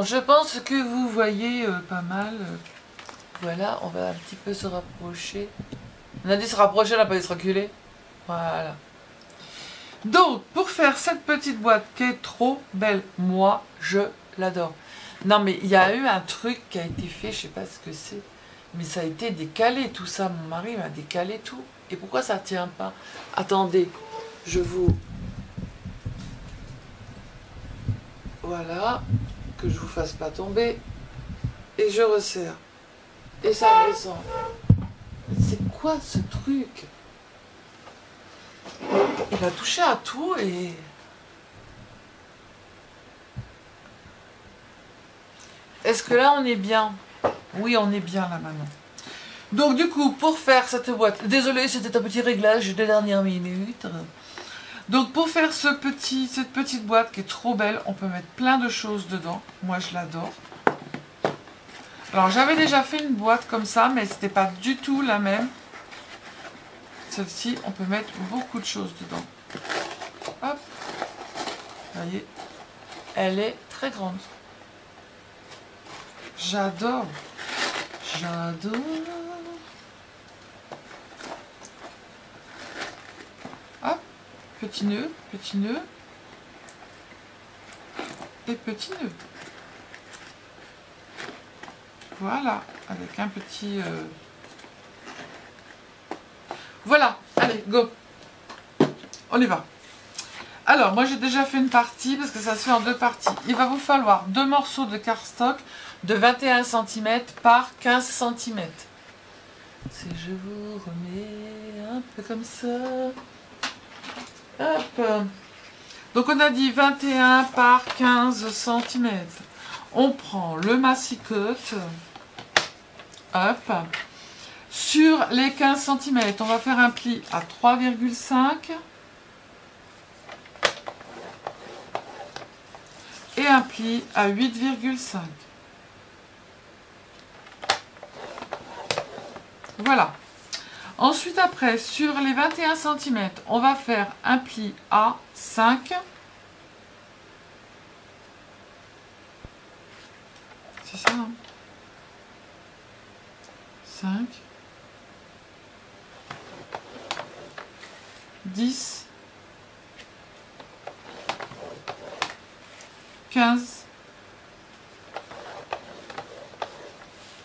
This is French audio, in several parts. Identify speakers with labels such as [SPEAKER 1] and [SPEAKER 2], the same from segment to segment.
[SPEAKER 1] Bon, je pense que vous voyez pas mal. Voilà, on va un petit peu se rapprocher. On a dit se rapprocher, on n'a pas dit se reculer. Voilà. Donc, pour faire cette petite boîte qui est trop belle, moi, je l'adore. Non, mais il y a eu un truc qui a été fait, je sais pas ce que c'est, mais ça a été décalé, tout ça. Mon mari m'a décalé tout. Et pourquoi ça tient pas? Attendez, je vous... Voilà, que je vous fasse pas tomber. Et je resserre. Et ça descend. C'est quoi ce truc? Il a touché à tout et... Est-ce que là on est bien? Oui, on est bien là maintenant. Donc du coup, pour faire cette boîte... Désolé, c'était un petit réglage de dernière minute. Donc pour faire cette petite boîte qui est trop belle, on peut mettre plein de choses dedans. Moi je l'adore. Alors j'avais déjà fait une boîte comme ça, mais c'était pas du tout la même. Celle-ci, on peut mettre beaucoup de choses dedans. Hop. Vous voyez, elle est très grande. J'adore. J'adore. Hop. Petit nœud et petit nœud. Voilà, avec un petit... Voilà, allez, go. On y va. Alors, moi j'ai déjà fait une partie parce que ça se fait en deux parties. Il va vous falloir 2 morceaux de cardstock de 21 cm par 15 cm. Si je vous remets un peu comme ça. Hop. Donc on a dit 21 par 15 cm. On prend le massicot. Hop. Sur les 15 cm, on va faire un pli à 3,5 et un pli à 8,5. Voilà. Ensuite, après, sur les 21 cm, on va faire un pli à 5. C'est ça, hein? 5. 10. 15.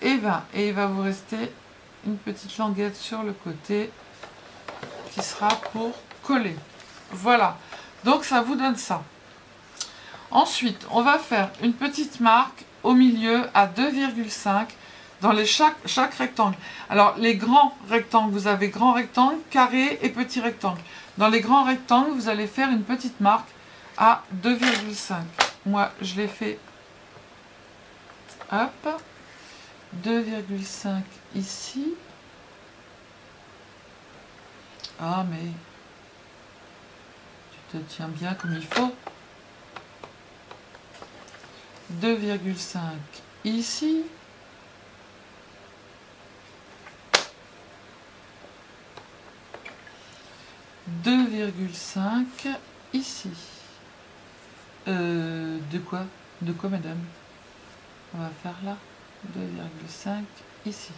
[SPEAKER 1] Et 20. Et il va vous rester une petite languette sur le côté qui sera pour coller. Voilà. Donc ça vous donne ça. Ensuite, on va faire une petite marque au milieu à 2,5 dans chaque rectangle. Alors, les grands rectangles, vous avez grand rectangle, carré et petit rectangle. Dans les grands rectangles, vous allez faire une petite marque à 2,5. Moi, je l'ai fait. Hop. 2,5 ici. Ah, mais tu te tiens bien comme il faut. 2,5 ici. « 2,5 ici. De quoi? De quoi, madame? On va faire là. 2,5 ici.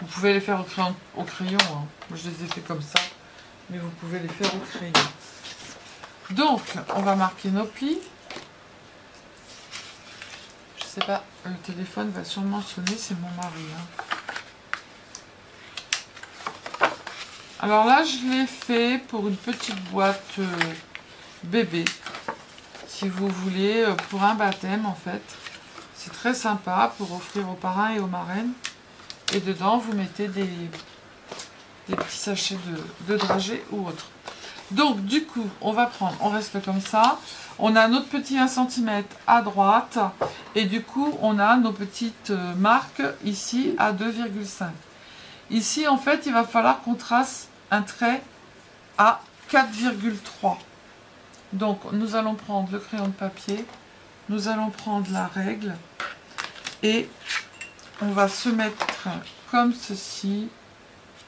[SPEAKER 1] Vous pouvez les faire au crayon. Hein. Moi, je les ai fait comme ça. Mais vous pouvez les faire au crayon. Donc, on va marquer nos plis. Je sais pas, le téléphone va sûrement sonner, c'est mon mari. Hein. Alors là, je l'ai fait pour une petite boîte bébé. Si vous voulez, pour un baptême en fait. C'est très sympa pour offrir aux parrains et aux marraines. Et dedans, vous mettez des petits sachets de dragées ou autre. Donc du coup, on va prendre, on reste comme ça. On a notre petit 1 cm à droite. Et du coup, on a nos petites marques ici à 2,5. Ici, en fait, il va falloir qu'on trace un trait à 4,3. Donc, nous allons prendre le crayon de papier. Nous allons prendre la règle. Et on va se mettre comme ceci,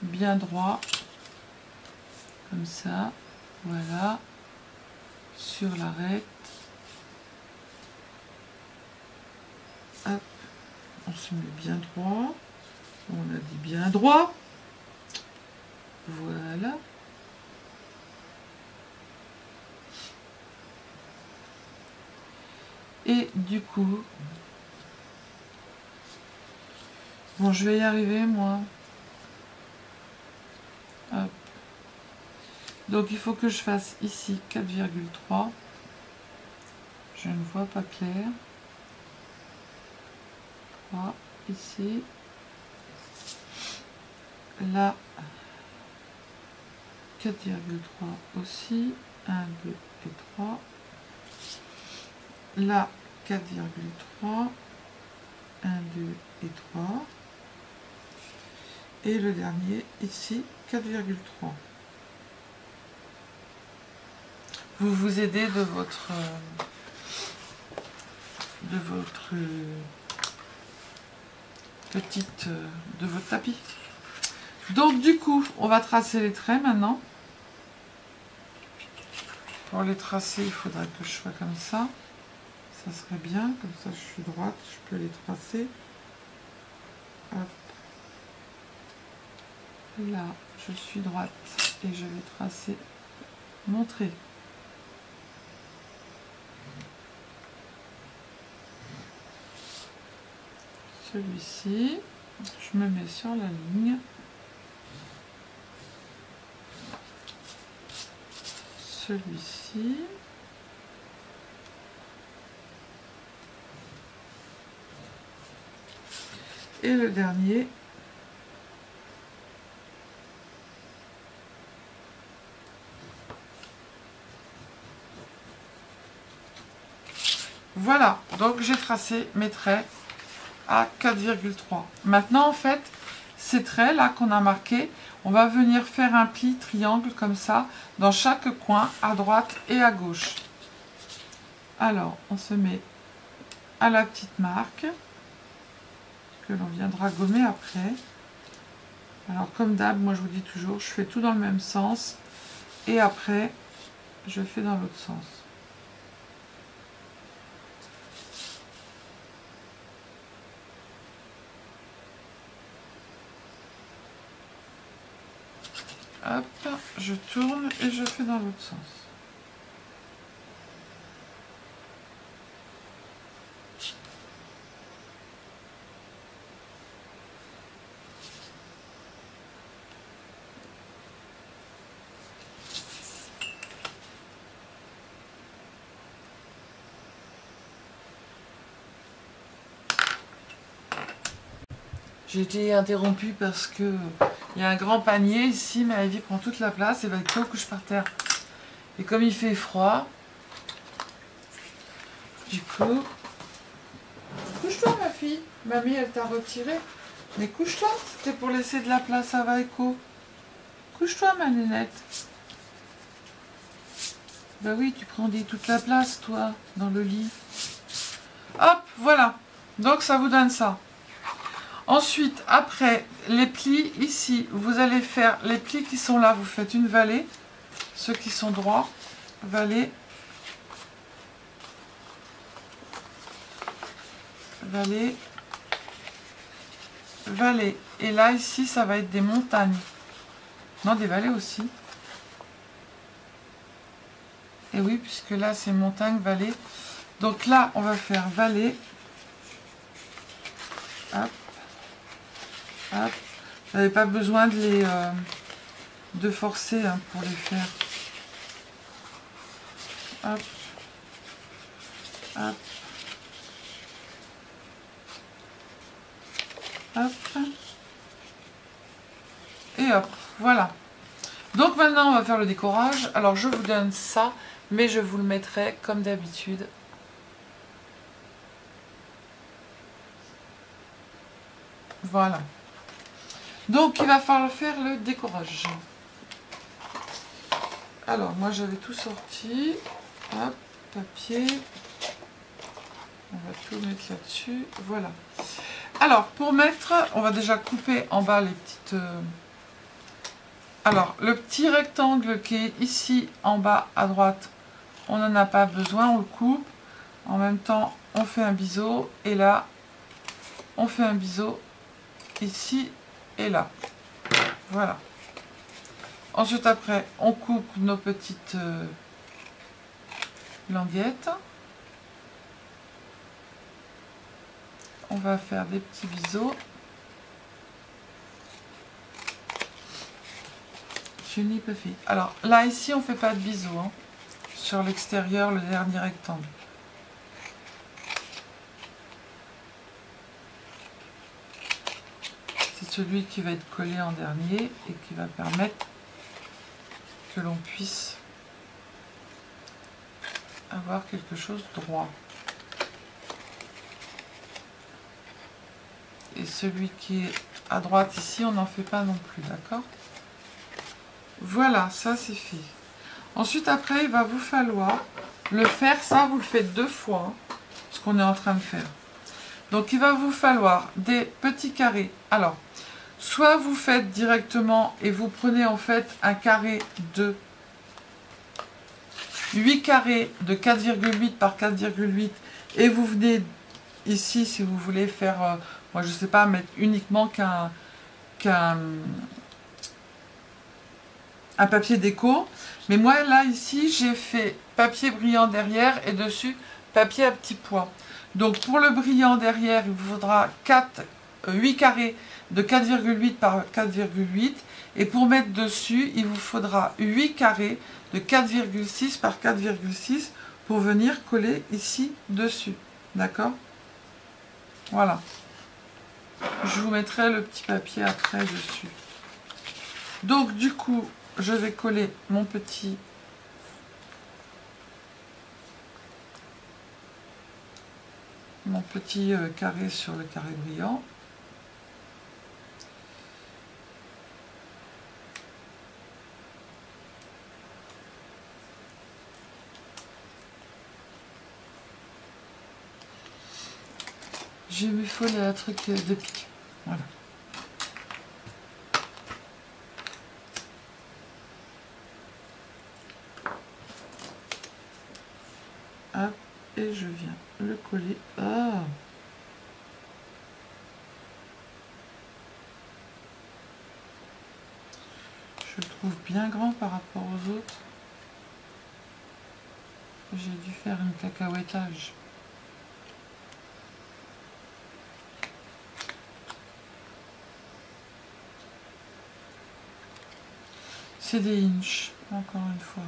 [SPEAKER 1] bien droit. Comme ça. Voilà. Sur l'arête. Hop. On se met bien droit. On a dit bien droit. Voilà. Et du coup, bon, je vais y arriver, moi. Hop. Donc, il faut que je fasse ici 4,3. Je ne vois pas clair. 3, ici. Là, 4,3 aussi. 1, 2 et 3. Là, 4,3. 1, 2 et 3. Et le dernier, ici, 4,3. Vous vous aidez de votre petite, de votre tapis. Donc du coup, on va tracer les traits maintenant. Pour les tracer, il faudrait que je sois comme ça. Ça serait bien, comme ça je suis droite, je peux les tracer. Hop. Là, je suis droite et je vais tracer mon trait. Celui-ci, je me mets sur la ligne. Celui-ci. Et le dernier. Voilà, donc j'ai tracé mes traits à 4,3. Maintenant, en fait, ces traits là qu'on a marqués, on va venir faire un pli triangle comme ça dans chaque coin, à droite et à gauche. Alors, on se met à la petite marque que l'on viendra gommer après. Alors, comme d'hab, moi je vous dis toujours, je fais tout dans le même sens et après, je fais dans l'autre sens. Hop, je tourne et je fais dans l'autre sens. J'ai été interrompue parce que il y a un grand panier ici, mais Ivy prend toute la place et va être couche par terre. Et comme il fait froid, du coup, couche-toi ma fille. Mamie, elle t'a retiré. Mais couche-toi, c'était pour laisser de la place à Vaiko. Couche-toi ma nénette. Bah oui, tu prends toute la place, toi, dans le lit. Hop, voilà. Donc ça vous donne ça. Ensuite, après les plis, ici, vous allez faire les plis qui sont là, vous faites une vallée. Ceux qui sont droits, vallée, vallée, vallée. Et là, ici, ça va être des montagnes. Non, des vallées aussi. Et oui, puisque là, c'est montagne, vallée. Donc là, on va faire vallée. Hop. Hop. Vous n'avez pas besoin de les de forcer hein, pour les faire. Hop. Hop. Hop. Et hop. Voilà. Donc maintenant, on va faire le décorage. Alors, je vous donne ça, mais je vous le mettrai comme d'habitude. Voilà. Donc, il va falloir faire le décorage. Alors, moi, j'avais tout sorti. Hop, papier. On va tout mettre là-dessus. Voilà. Alors, pour mettre, on va déjà couper en bas les petites... Alors, le petit rectangle qui est ici, en bas, à droite, on n'en a pas besoin, on le coupe. En même temps, on fait un biseau. Et là, on fait un biseau ici et là. Voilà. Ensuite, après, on coupe nos petites languettes. On va faire des petits biseaux. Je n'y pas fait. Alors, là, ici, on ne fait pas de biseaux. Hein, sur l'extérieur, le dernier rectangle. C'est celui qui va être collé en dernier et qui va permettre que l'on puisse avoir quelque chose de droit. Et celui qui est à droite ici, on n'en fait pas non plus, d'accord? Voilà, ça c'est fait. Ensuite, après, il va vous falloir le faire, ça vous le faites 2 fois, hein, ce qu'on est en train de faire. Donc, il va vous falloir des petits carrés. Alors, soit vous faites directement et vous prenez en fait un carré de 8 carrés de 4,8 par 4,8 et vous venez ici si vous voulez faire, moi je sais pas, mettre uniquement un papier déco. Mais moi là ici j'ai fait papier brillant derrière et dessus papier à petits pois. Donc pour le brillant derrière il vous faudra 8 carrés de 4,8 par 4,8 et pour mettre dessus il vous faudra 8 carrés de 4,6 par 4,6 pour venir coller ici dessus, d'accord? Voilà, je vous mettrai le petit papier après dessus. Donc du coup je vais coller mon petit carré sur le carré brillant. J'ai mis folle à un truc de pique. Voilà. Hop, et je viens le coller. Ah! Je le trouve bien grand par rapport aux autres. J'ai dû faire une cacahuétage. C'est des inches, encore une fois.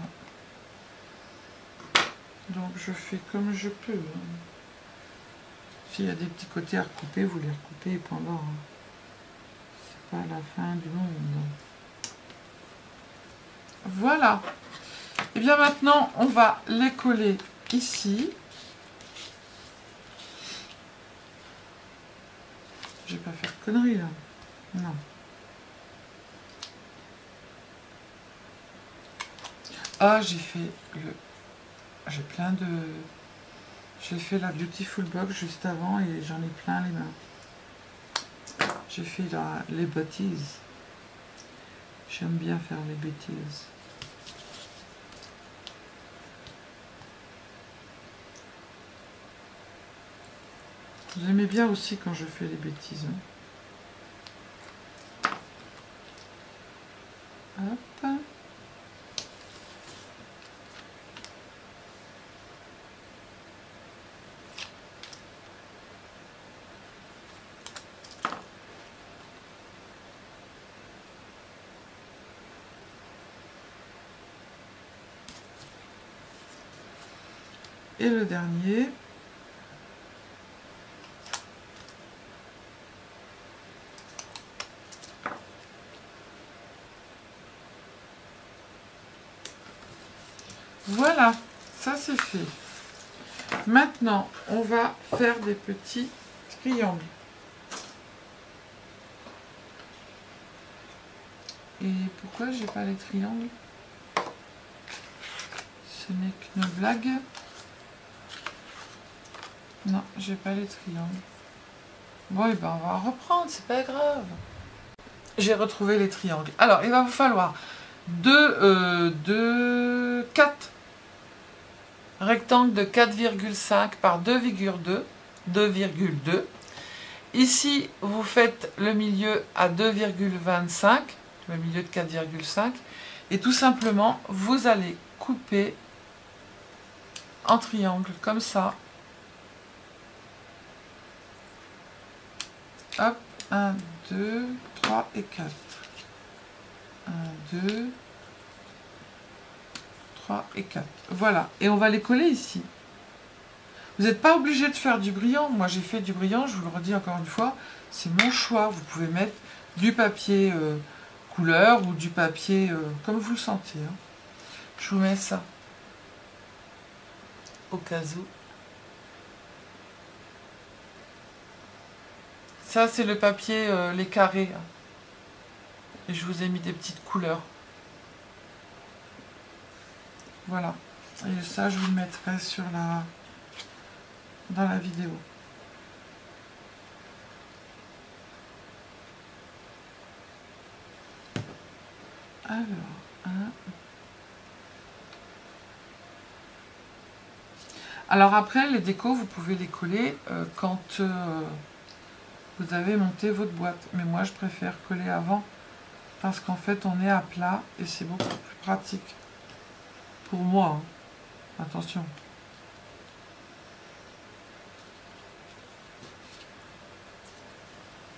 [SPEAKER 1] Donc je fais comme je peux. S'il y a des petits côtés à recouper, vous les recoupez et point barre. C'est pas la fin du monde. Voilà. Et bien maintenant, on va les coller ici. Je vais pas faire de conneries là. Non. Ah, j'ai fait le... J'ai plein de... J'ai fait la Beautiful Box juste avant et j'en ai plein les mains. J'ai fait les bêtises. J'aime bien faire les bêtises. Vous aimez bien aussi quand je fais les bêtises. Hein. Hop. Et le dernier. Voilà, ça c'est fait. Maintenant, on va faire des petits triangles. Et pourquoi j'ai pas les triangles? Ce n'est qu'une blague. Non, j'ai pas les triangles. Bon, et ben on va reprendre, c'est pas grave. J'ai retrouvé les triangles. Alors, il va vous falloir 4 rectangles de 4,5 par 2,2, Ici, vous faites le milieu à 2,25, le milieu de 4,5. Et tout simplement, vous allez couper en triangle, comme ça. Hop, 1, 2, 3 et 4. 1, 2, 3 et 4. Voilà, et on va les coller ici. Vous n'êtes pas obligé de faire du brillant. Moi, j'ai fait du brillant, je vous le redis encore une fois. C'est mon choix. Vous pouvez mettre du papier couleur ou du papier comme vous le sentez. Hein. Je vous mets ça au cas où. Ça, c'est le papier, les carrés. Hein. Et je vous ai mis des petites couleurs. Voilà. Et ça, je vous le mettrai sur dans la vidéo. Alors, alors après, les décos, vous pouvez les coller quand vous avez monté votre boîte. Mais moi, je préfère coller avant parce qu'en fait, on est à plat et c'est beaucoup plus pratique. Pour moi, hein. Attention.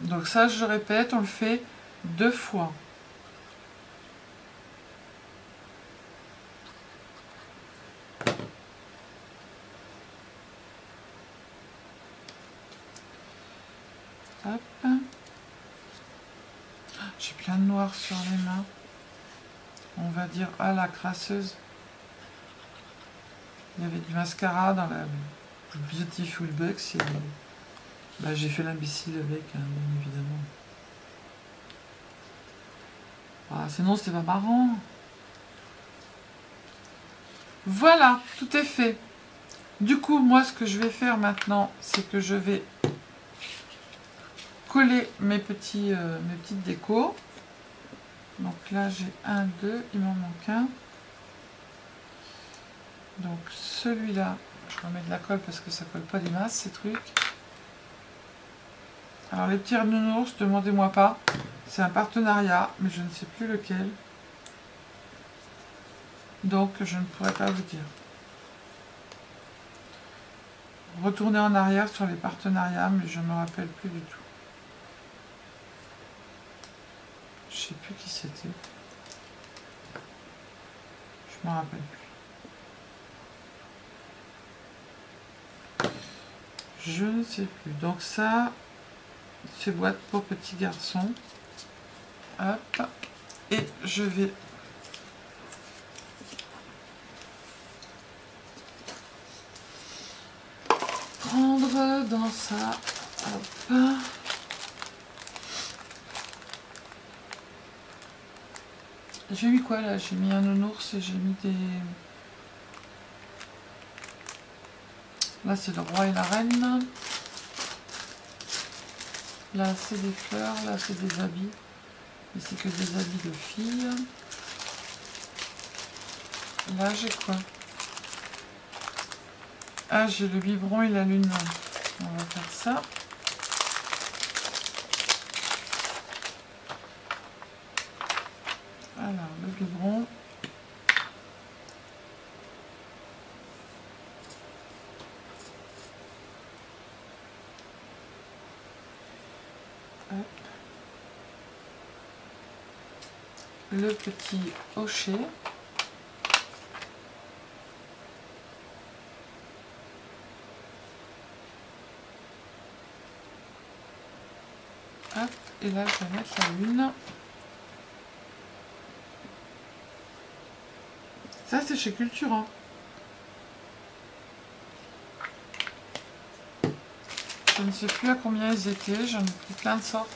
[SPEAKER 1] Donc ça, je répète, on le fait 2 fois. Hop. J'ai plein de noir sur les mains. On va dire, ah, la crasseuse. Il y avait du mascara dans la Beautiful Box. Bah, j'ai fait l'imbécile avec, hein, bien évidemment. Ah, sinon, c'était pas marrant. Voilà, tout est fait. Du coup, moi, ce que je vais faire maintenant, c'est que je vais coller mes petites décos. Donc là, j'ai 1, 2, il m'en manque un. Donc celui-là, je vais mettre de la colle parce que ça colle pas des masses, ces trucs. Alors les petits nounours, demandez-moi pas. C'est un partenariat, mais je ne sais plus lequel. Donc je ne pourrais pas vous dire. Retournez en arrière sur les partenariats, mais je ne me rappelle plus du tout. Je sais plus qui c'était. Je me rappelle plus. Je ne sais plus. Donc ça, c'est boîte pour petits garçons. Hop. Et je vais prendre dans ça. Hop. J'ai mis quoi là? J'ai mis un nounours et j'ai mis des... Là c'est le roi et la reine. Là c'est des fleurs, là c'est des habits. Et c'est que des habits de filles. Là j'ai quoi? Ah, j'ai le biberon et la lune. On va faire ça. Alors, le biberon. Hop. Le petit hochet. Hop. Et là, je vais mettre la lune. Ça, c'est chez Cultura. Je ne sais plus à combien ils étaient. J'en ai pris plein de sortes.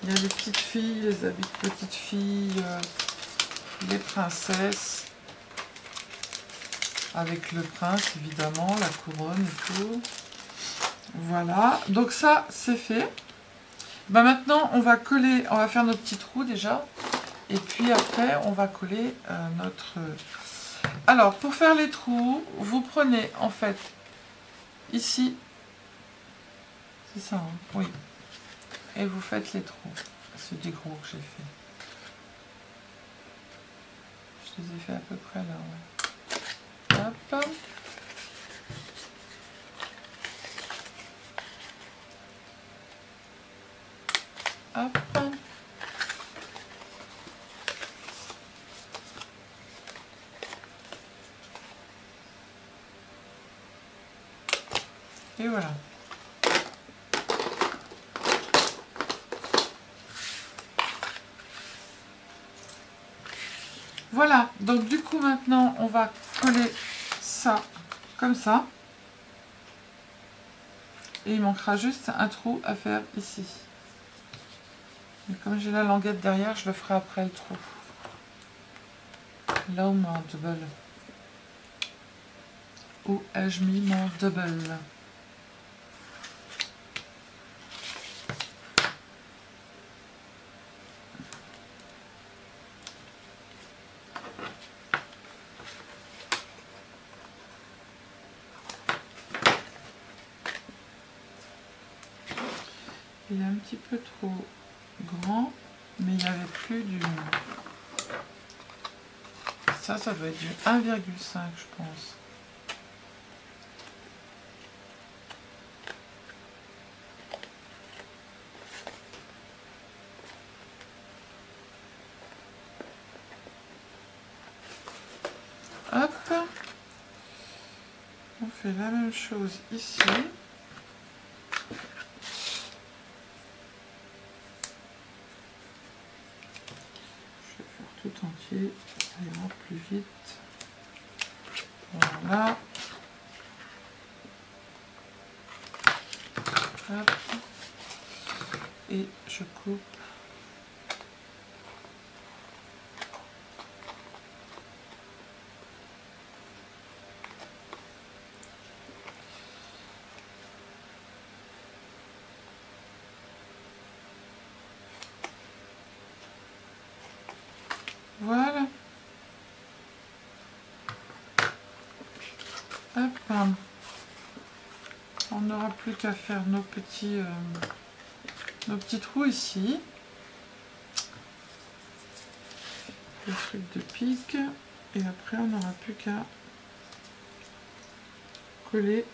[SPEAKER 1] Il y a les petites filles, les habits de petites filles, les princesses. Avec le prince, évidemment, la couronne et tout. Voilà. Donc ça, c'est fait. Ben maintenant, on va coller, on va faire nos petits trous déjà. Et puis après, on va coller notre Alors, pour faire les trous, vous prenez en fait ici, c'est ça, hein, oui, et vous faites les trous. C'est des gros que j'ai fait. Je les ai fait à peu près là, ouais. Hop. Hop. Et voilà. Voilà, donc du coup maintenant on va coller ça comme ça. Et il manquera juste un trou à faire ici. Mais comme j'ai la languette derrière, je le ferai après le trou. Là où mon double. Où ai-je mis mon double? Il est un petit peu trop grand, mais il n'y avait plus du... Ça doit être du 1,5 je pense. Hop. On fait la même chose ici. Tout entier, ça ira plus vite. Voilà. Hop. Et je coupe. Voilà. Hop. On n'aura plus qu'à faire nos petits trous ici. Le truc de pique. Et après, on n'aura plus qu'à coller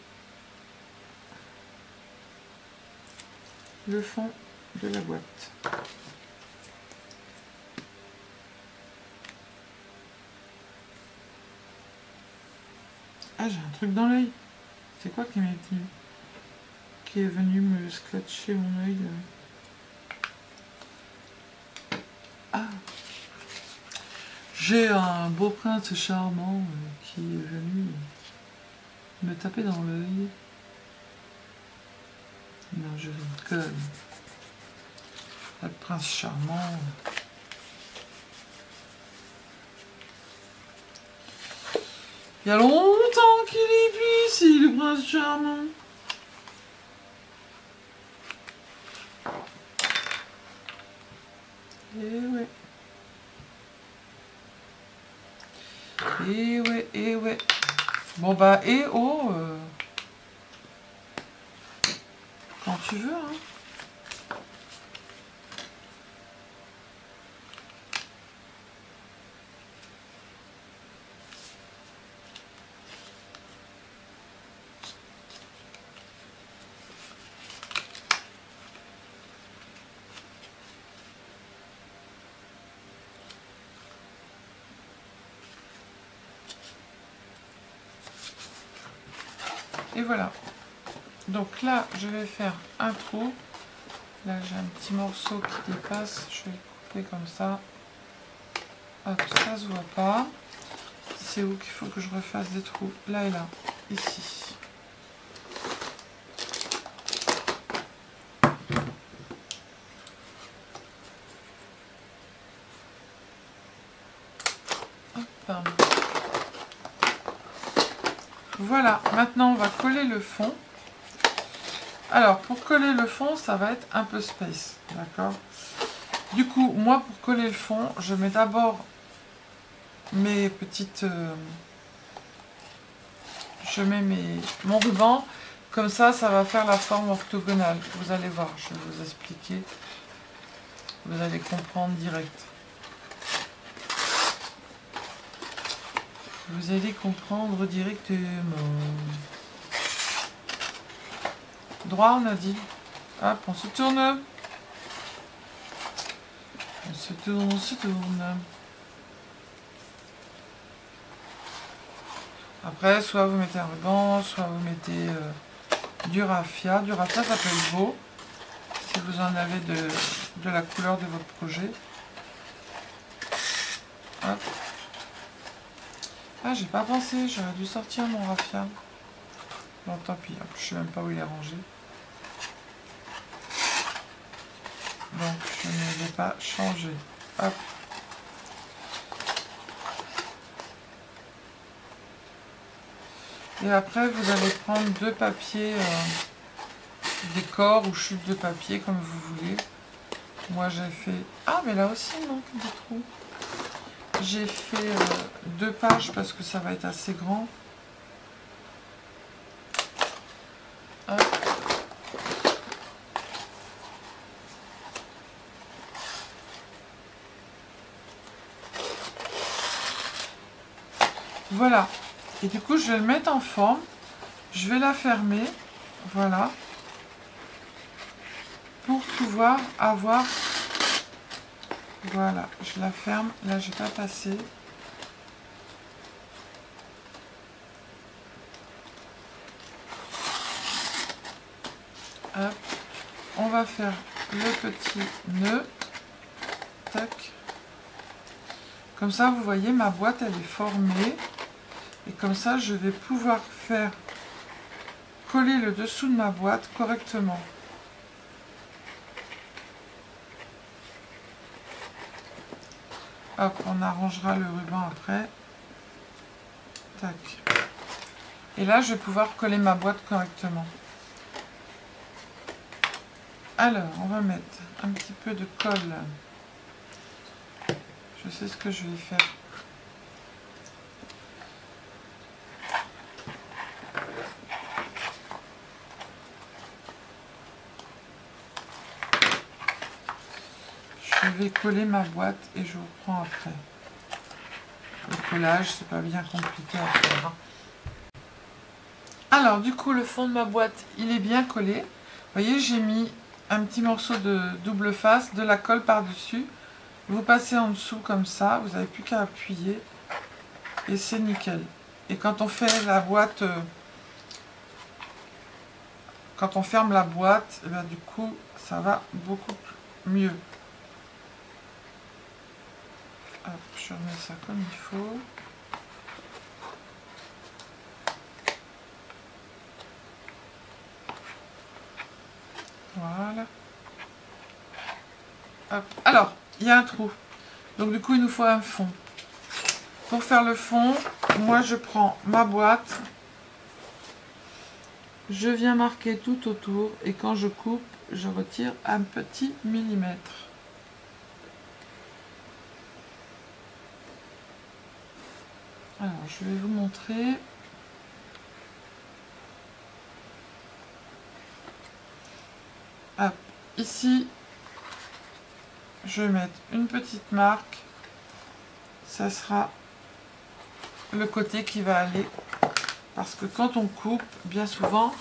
[SPEAKER 1] le fond de la boîte. Ah, j'ai un truc dans l'œil. C'est quoi qui est venu me scratcher mon œil? Ah, j'ai un beau prince charmant qui est venu me taper dans l'œil. Non, je rigole. Le prince charmant. Il y a longtemps qu'il est plus ici, le prince charmant. Eh ouais. Eh ouais, eh ouais. Bon bah, et oh, quand tu veux, hein. Et voilà. Donc là, je vais faire un trou. Là, j'ai un petit morceau qui dépasse. Je vais le couper comme ça. Hop, ça se voit pas. C'est où qu'il faut que je refasse des trous? Là et là. Ici. Hop. Voilà. Maintenant, on va coller le fond. Alors, pour coller le fond, ça va être un peu space. D'accord? Du coup, moi, pour coller le fond, je mets d'abord mes petites je mets mon ruban. Comme ça, ça va faire la forme octogonale. Vous allez voir, je vais vous expliquer. Vous allez comprendre direct. Vous allez comprendre directement. Droit, on a dit. Hop, on se tourne. On se tourne, on se tourne. Après, soit vous mettez un ruban, soit vous mettez du raffia. Du raffia, ça peut être beau. Si vous en avez de la couleur de votre projet. Hop. Ah, j'ai pas pensé, j'aurais dû sortir mon raffia. Bon, tant pis, hop, je sais même pas où il est rangé. Donc, je ne vais pas changer. Hop. Et après, vous allez prendre deux papiers décor ou chute de papier, comme vous voulez. Moi, j'ai fait... Ah, mais là aussi, non, des trous. J'ai fait 2 pages parce que ça va être assez grand. Hop. Voilà. Et du coup, je vais le mettre en forme. Je vais la fermer. Voilà. Pour pouvoir avoir... Voilà, je la ferme. Là, j'ai pas passé. Hop. On va faire le petit nœud. Tac. Comme ça, vous voyez, ma boîte, elle est formée. Et comme ça, je vais pouvoir faire coller le dessous de ma boîte correctement. Hop, on arrangera le ruban après. Tac. Et là, je vais pouvoir coller ma boîte correctement. Alors, on va mettre un petit peu de colle. Je sais ce que je vais faire. Je vais coller ma boîte et je vous reprends après. Le collage, c'est pas bien compliqué à faire. Alors, du coup, le fond de ma boîte, il est bien collé. Vous voyez, j'ai mis un petit morceau de double face, de la colle par-dessus. Vous passez en dessous comme ça, vous n'avez plus qu'à appuyer. Et c'est nickel. Et quand on fait la boîte, quand on ferme la boîte, et bien, du coup, ça va beaucoup mieux. Hop, je remets ça comme il faut. Voilà. Hop. Alors, il y a un trou. Donc du coup, il nous faut un fond. Pour faire le fond, moi je prends ma boîte. Je viens marquer tout autour. Et quand je coupe, je retire un petit millimètre. Alors, je vais vous montrer. Hop, ici, je vais mettre une petite marque. Ça sera le côté qui va aller. Parce que quand on coupe, bien souvent,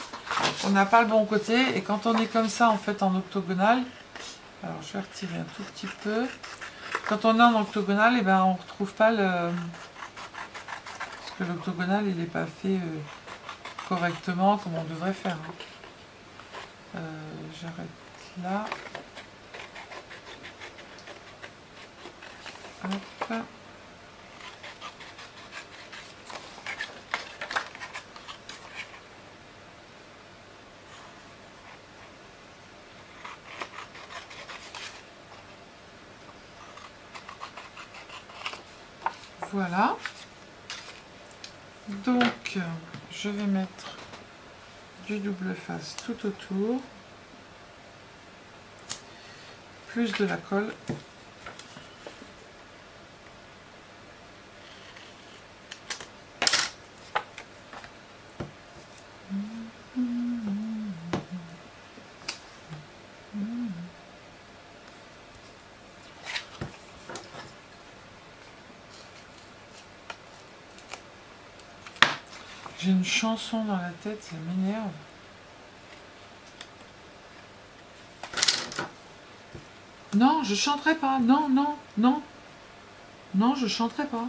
[SPEAKER 1] on n'a pas le bon côté. Et quand on est comme ça, en fait, en octogonale, alors je vais retirer un tout petit peu. Quand on est en octogonale, et ben, on ne retrouve pas le... Parce que l'octogonale, il n'est pas fait correctement comme on devrait faire. J'arrête là. Hop. Voilà. Donc, je vais mettre du double face tout autour. Plus de la colle. J'ai une chanson dans la tête, ça m'énerve. Non, je chanterai pas. Non, non, non. Non, je chanterai pas.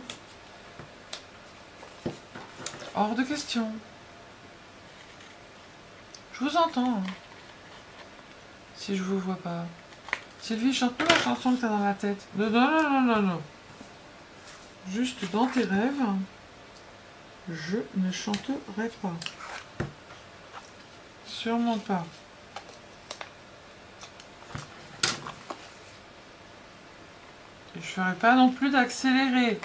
[SPEAKER 1] Hors de question. Je vous entends. Hein. Si je vous vois pas. Sylvie, chante-nous la chanson que t'as dans la tête. Non, non, non, non, non, non. Juste dans tes rêves, je ne chanterai pas. Sûrement pas. Et je ferai pas non plus d'accélérer.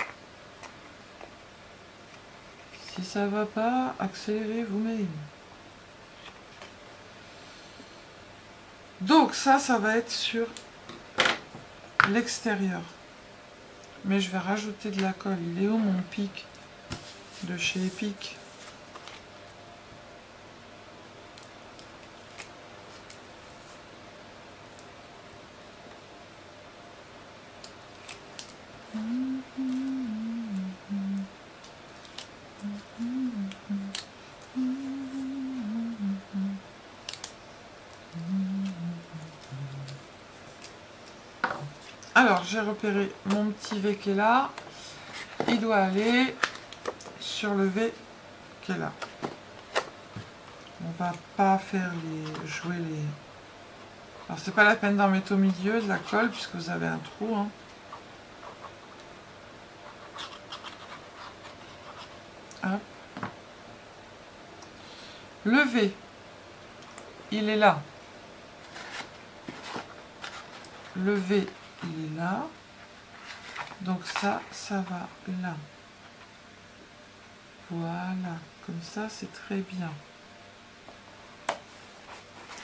[SPEAKER 1] Si ça va pas, accélérez vous-même. Donc ça va être sur l'extérieur. Mais je vais rajouter de la colle. Il est où mon pic de chez Epic? Alors, j'ai repéré mon petit V qui est là. Il doit aller sur le V qui est là. On va pas faire jouer les... Alors, c'est pas la peine d'en mettre au milieu de la colle puisque vous avez un trou. Hein. Hop. Le V, il est là. Le V, il est là. Donc ça va là. Voilà. Comme ça, c'est très bien.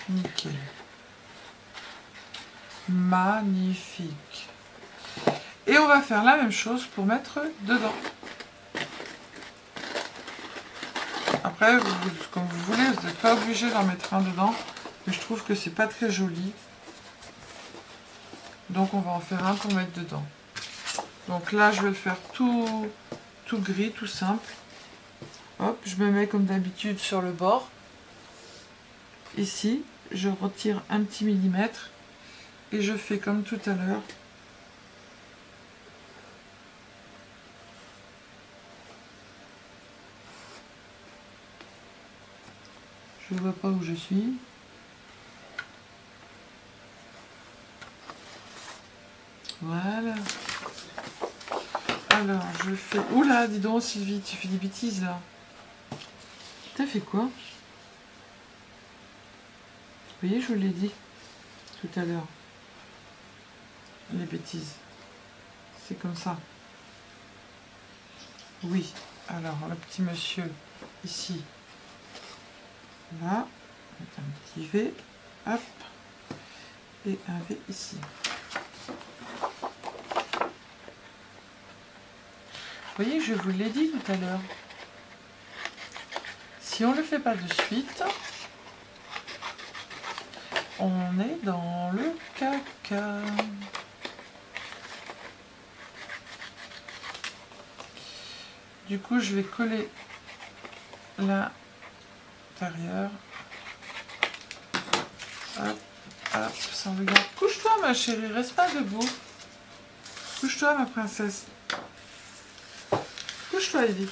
[SPEAKER 1] Nickel. Magnifique. Et on va faire la même chose pour mettre dedans. Après, comme vous voulez, vous n'êtes pas obligé d'en mettre un dedans. Mais je trouve que c'est pas très joli. Donc on va en faire un pour mettre dedans. Donc là, je vais le faire tout gris, tout simple. Hop, je me mets comme d'habitude sur le bord. Ici, je retire un petit millimètre. Et je fais comme tout à l'heure. Je ne vois pas où je suis. Voilà. Alors, je fais... Oula, dis donc, Sylvie, tu fais des bêtises, là. T'as fait quoi? Vous voyez, je vous l'ai dit tout à l'heure. Les bêtises. C'est comme ça. Oui. Alors, le petit monsieur, ici. Là. Un petit V. Hop. Et un V ici. Vous voyez, je vous l'ai dit tout à l'heure. Si on ne le fait pas de suite, on est dans le caca. Du coup, je vais coller l'intérieur. Hop, hop, ça regarde. Couche-toi, ma chérie, reste pas debout. Couche-toi, ma princesse. Couche-toi, Evie.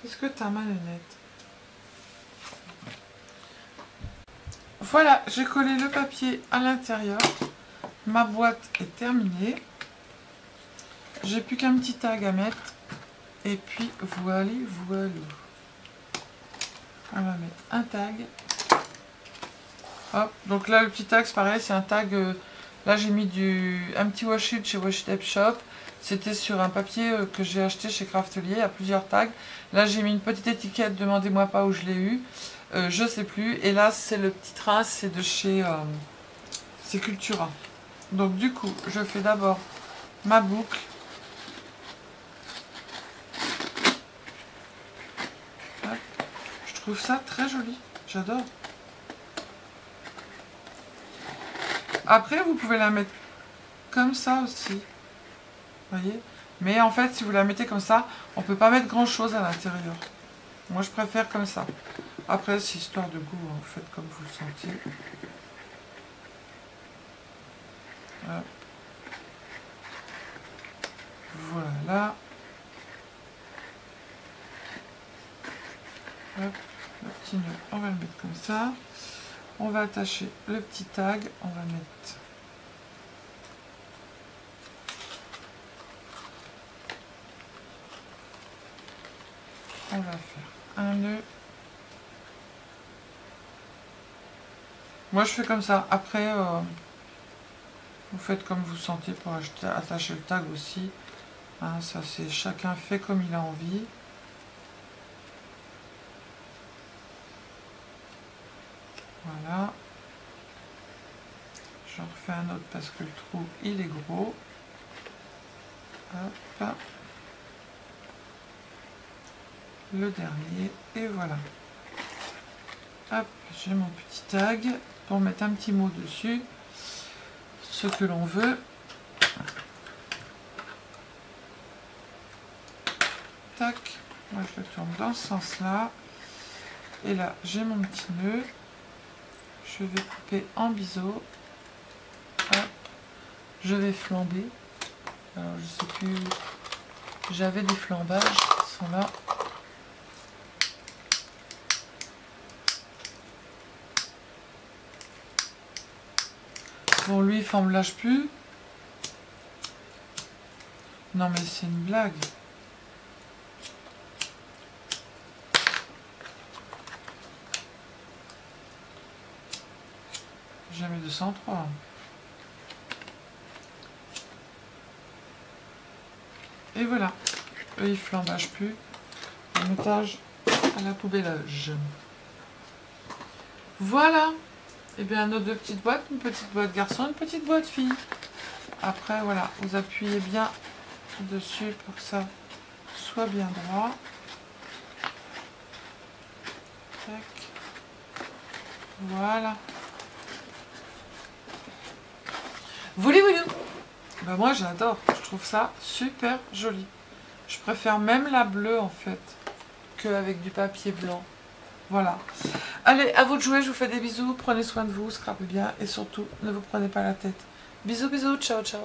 [SPEAKER 1] Qu'est-ce que t'as, ma lunette? Voilà, j'ai collé le papier à l'intérieur. Ma boîte est terminée. J'ai plus qu'un petit tag à mettre. Et puis, voilà, voilà. On va mettre un tag. Hop, donc là, le petit tag, c'est pareil, c'est un tag... là, j'ai mis un petit washi de chez Washi Tape Shop. C'était sur un papier que j'ai acheté chez Craftelier, à plusieurs tags. Là, j'ai mis une petite étiquette, demandez-moi pas où je l'ai eu. Je sais plus. Et là, c'est le petit train, c'est de chez... c'est Cultura. Donc, du coup, je fais d'abord ma boucle. Hop. Je trouve ça très joli. J'adore. Après, vous pouvez la mettre comme ça aussi. Vous voyez? Mais en fait, si vous la mettez comme ça, on ne peut pas mettre grand chose à l'intérieur. Moi, je préfère comme ça. Après, c'est histoire de goût, hein. Vous faites comme vous le sentez. Hop. Voilà. Hop. Le petit nœud, on va le mettre comme ça. On va attacher le petit tag. On va mettre... On va faire un nœud. Moi, je fais comme ça. Après, vous faites comme vous sentez pour attacher le tag aussi. Hein, ça, c'est chacun fait comme il a envie. Voilà. J'en refais un autre parce que le trou, il est gros. Hop. Le dernier. Et voilà. Hop, j'ai mon petit tag pour mettre un petit mot dessus. Ce que l'on veut. Tac. Moi, je le tourne dans ce sens-là. Et là, j'ai mon petit nœud. Je vais couper en biseau. Hop. Je vais flamber. Alors, je sais plus. J'avais des flambages qui sont là. Bon, lui, il flambe plus. Non, mais c'est une blague. Jamais 203. Et voilà. Eux, ils flambagent plus. Le montage à la poubellage. Voilà. Et bien, nos deux petites boîtes. Une petite boîte garçon, une petite boîte fille. Après, voilà. Vous appuyez bien dessus pour que ça soit bien droit. Tac. Voilà. Voulez-vous? Ben moi j'adore, je trouve ça super joli. Je préfère même la bleue en fait, qu'avec du papier blanc. Voilà. Allez, à vous de jouer, je vous fais des bisous, prenez soin de vous, scrapez bien et surtout ne vous prenez pas la tête. Bisous bisous, ciao ciao.